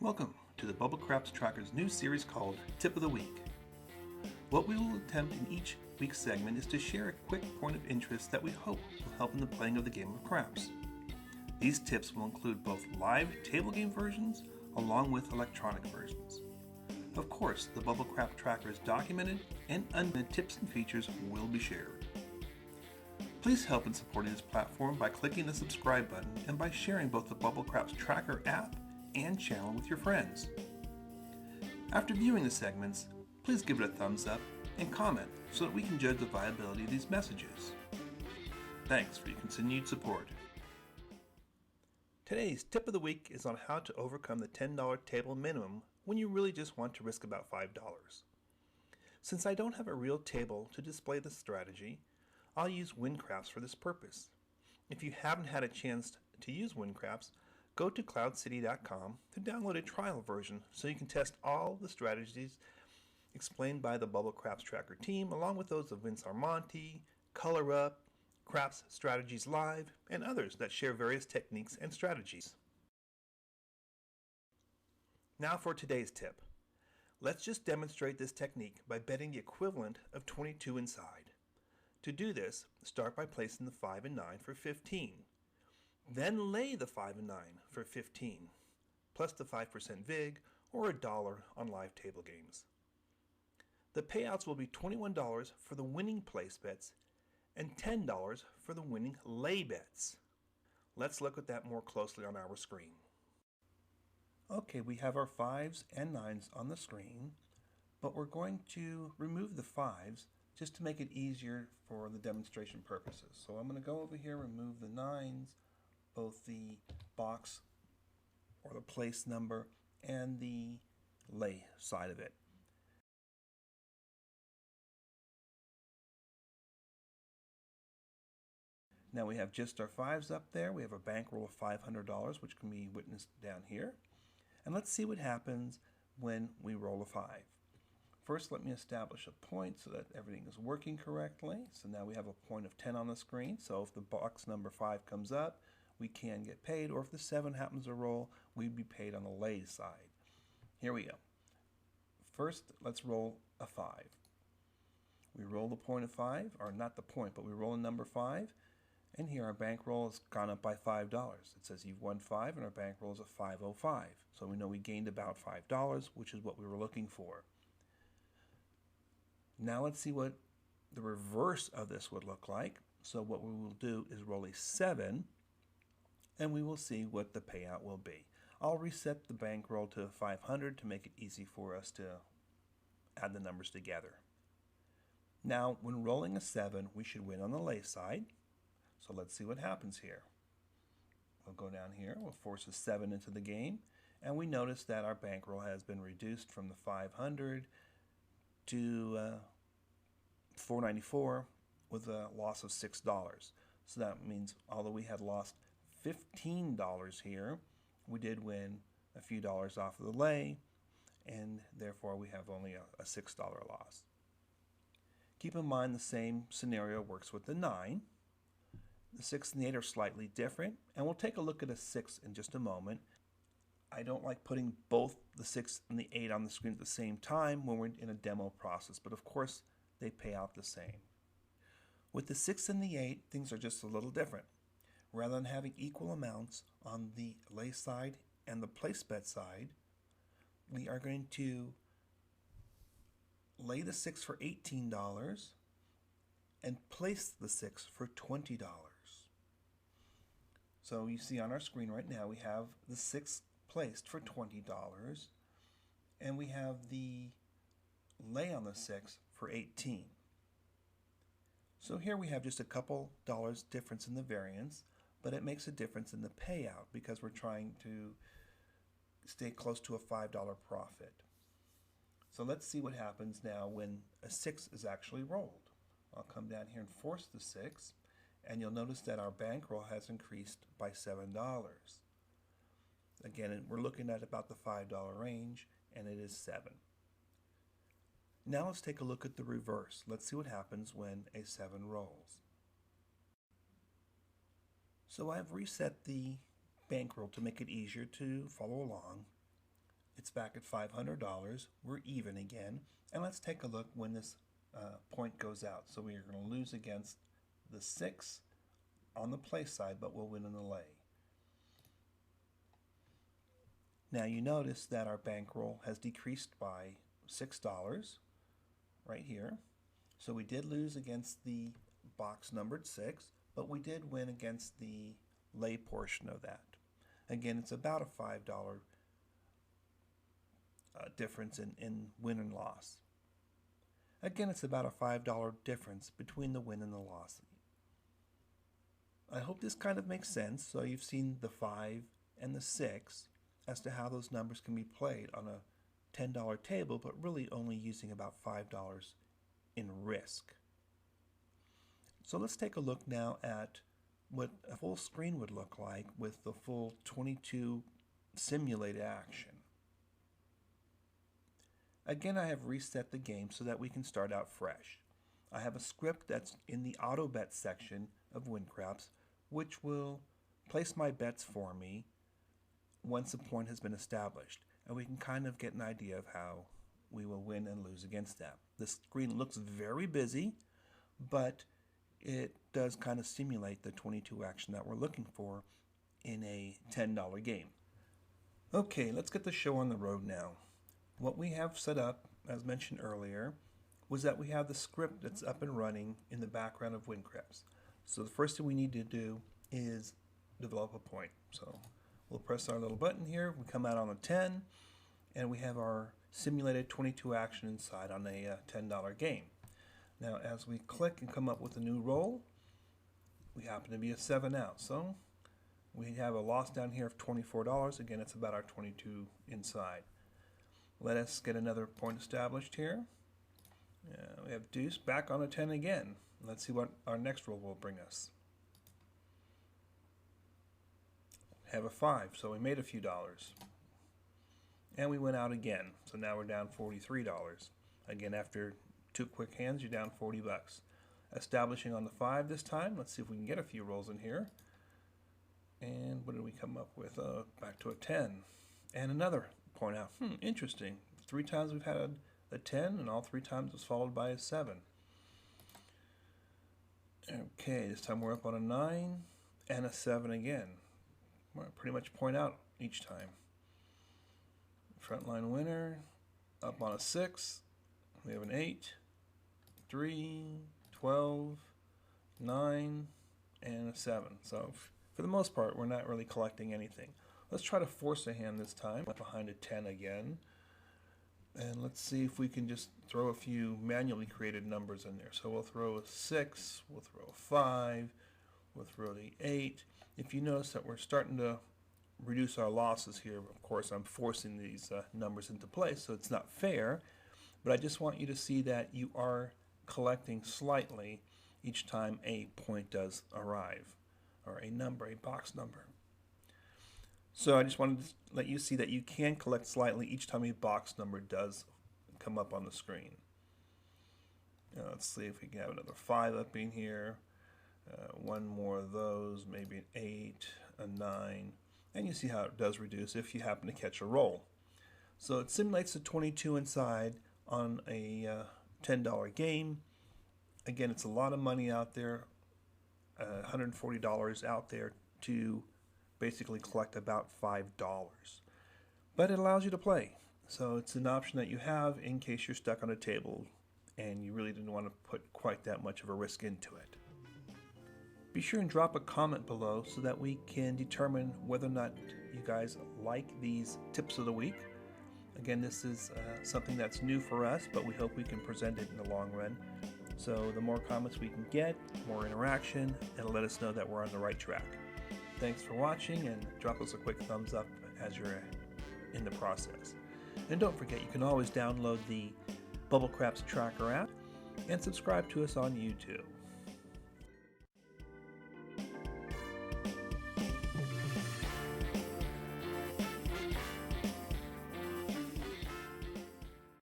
Welcome to the BubbleCraps Tracker's new series called Tip of the Week. What we will attempt in each week's segment is to share a quick point of interest that we hope will help in the playing of the game of craps. These tips will include both live table game versions along with electronic versions. Of course, the BubbleCraps Tracker's documented and undocumented tips and features will be shared. Please help in supporting this platform by clicking the subscribe button and by sharing both the BubbleCraps Tracker app and channel with your friends. After viewing the segments, please give it a thumbs up and comment so that we can judge the viability of these messages. Thanks for your continued support. Today's tip of the week is on how to overcome the $10 table minimum when you really just want to risk about $5. Since I don't have a real table to display this strategy, I'll use BubbleCraps for this purpose. If you haven't had a chance to use BubbleCraps, go to cloudcity.com to download a trial version so you can test all the strategies explained by the BubbleCraps Tracker team, along with those of Vince Armonti, Color Up, Craps Strategies Live, and others that share various techniques and strategies. Now for today's tip. Let's just demonstrate this technique by betting the equivalent of 22 inside. To do this, start by placing the 5 and 9 for 15. Then lay the 5 and 9 for 15, plus the 5% VIG or $1 on live table games. The payouts will be $21 for the winning place bets and $10 for the winning lay bets. Let's look at that more closely on our screen. Okay, we have our 5s and 9s on the screen, but we're going to remove the 5s just to make it easier for the demonstration purposes. So I'm going to go over here, remove the 9s, both the box or the place number and the lay side of it. Now we have just our 5s up there. We have a bankroll of $500, which can be witnessed down here. And let's see what happens when we roll a 5. First, let me establish a point so that everything is working correctly. So now we have a point of 10 on the screen. So if the box number 5 comes up, we can get paid, or if the 7 happens to roll, we'd be paid on the lay side. Here we go. First, let's roll a 5. We roll the point of 5, or not the point, but we roll a number 5, and here our bankroll has gone up by $5. It says you've won 5, and our bankroll is a 505. So we know we gained about $5, which is what we were looking for. Now let's see what the reverse of this would look like. So what we will do is roll a 7, and we will see what the payout will be. I'll reset the bankroll to 500 to make it easy for us to add the numbers together. Now, when rolling a 7, we should win on the lay side. So let's see what happens here. We'll go down here, we'll force a 7 into the game, and we notice that our bankroll has been reduced from the 500 to 494 with a loss of $6. So that means although we had lost $15 here, we did win a few dollars off of the lay, and therefore we have only a $6 loss. Keep in mind the same scenario works with the 9. The 6 and the 8 are slightly different, and we'll take a look at a 6 in just a moment. I don't like putting both the 6 and the 8 on the screen at the same time when we're in a demo process, but of course they pay out the same. With the 6 and the 8, things are just a little different. Rather than having equal amounts on the lay side and the place bet side, we are going to lay the 6 for $18 and place the 6 for $20. So you see on our screen right now we have the 6 placed for $20 and we have the lay on the 6 for $18. So here we have just a couple dollars difference in the variance, but it makes a difference in the payout because we're trying to stay close to a $5 profit. So let's see what happens now when a 6 is actually rolled. I'll come down here and force the 6, and you'll notice that our bankroll has increased by $7. Again, we're looking at about the $5 range, and it is 7. Now let's take a look at the reverse. Let's see what happens when a 7 rolls. So I've reset the bankroll to make it easier to follow along. It's back at $500. We're even again. And let's take a look when this point goes out. So we are going to lose against the 6 on the play side, but we'll win in the lay. Now you notice that our bankroll has decreased by $6 right here. So we did lose against the box numbered 6, but we did win against the lay portion of that. Again, it's about a $5 difference in win and loss. Again, it's about a $5 difference between the win and the loss. I hope this kind of makes sense. So you've seen the 5 and the 6 as to how those numbers can be played on a $10 table, but really only using about $5 in risk. So let's take a look now at what a full screen would look like with the full 22 simulated action. Again, I have reset the game so that we can start out fresh. I have a script that's in the auto bet section of BubbleCraps, which will place my bets for me once a point has been established, and we can kind of get an idea of how we will win and lose against that. The screen looks very busy, but it does kind of simulate the 22 action that we're looking for in a $10 game. Okay, let's get the show on the road now. What we have set up, as mentioned earlier, was that we have the script that's up and running in the background of BubbleCraps. So the first thing we need to do is develop a point. So we'll press our little button here, we come out on a 10, and we have our simulated 22 action inside on a $10 game. Now as we click and come up with a new roll, we happen to be a 7 out. So we have a loss down here of $24. Again, it's about our 22 inside. Let us get another point established here. We have deuce back on a 10 again. Let's see what our next roll will bring us. Have a 5, so we made a few dollars. And we went out again, so now we're down $43. Again, after 2 quick hands, you're down 40 bucks. Establishing on the 5 this time. Let's see if we can get a few rolls in here. And what did we come up with? Back to a 10. And another point out. Interesting. 3 times we've had a 10, and all 3 times it was followed by a 7. Okay, this time we're up on a 9 and a 7 again. We're pretty much point out each time. Frontline winner, up on a 6. We have an 8, 3, 12, 9, and a 7. So for the most part, we're not really collecting anything. Let's try to force a hand this time, behind a 10 again. And let's see if we can just throw a few manually created numbers in there. So we'll throw a 6, we'll throw a 5, we'll throw the 8. If you notice that we're starting to reduce our losses here, of course I'm forcing these numbers into place, so it's not fair. But I just want you to see that you are collecting slightly each time a point does arrive, or a number, a box number. So I just wanted to let you see that you can collect slightly each time a box number does come up on the screen. Let's see if we can have another 5 up in here. One more of those, maybe an 8, a 9. And you see how it does reduce if you happen to catch a roll. So it simulates the 22 inside on a $10 game. Again, it's a lot of money out there, $140 out there to basically collect about $5. But it allows you to play. So it's an option that you have in case you're stuck on a table and you really didn't want to put quite that much of a risk into it. Be sure and drop a comment below so that we can determine whether or not you guys like these tips of the week. Again, this is something that's new for us, but we hope we can present it in the long run. So the more comments we can get, more interaction, it'll let us know that we're on the right track. Thanks for watching, and drop us a quick thumbs up as you're in the process. And don't forget, you can always download the BubbleCraps Tracker app and subscribe to us on YouTube.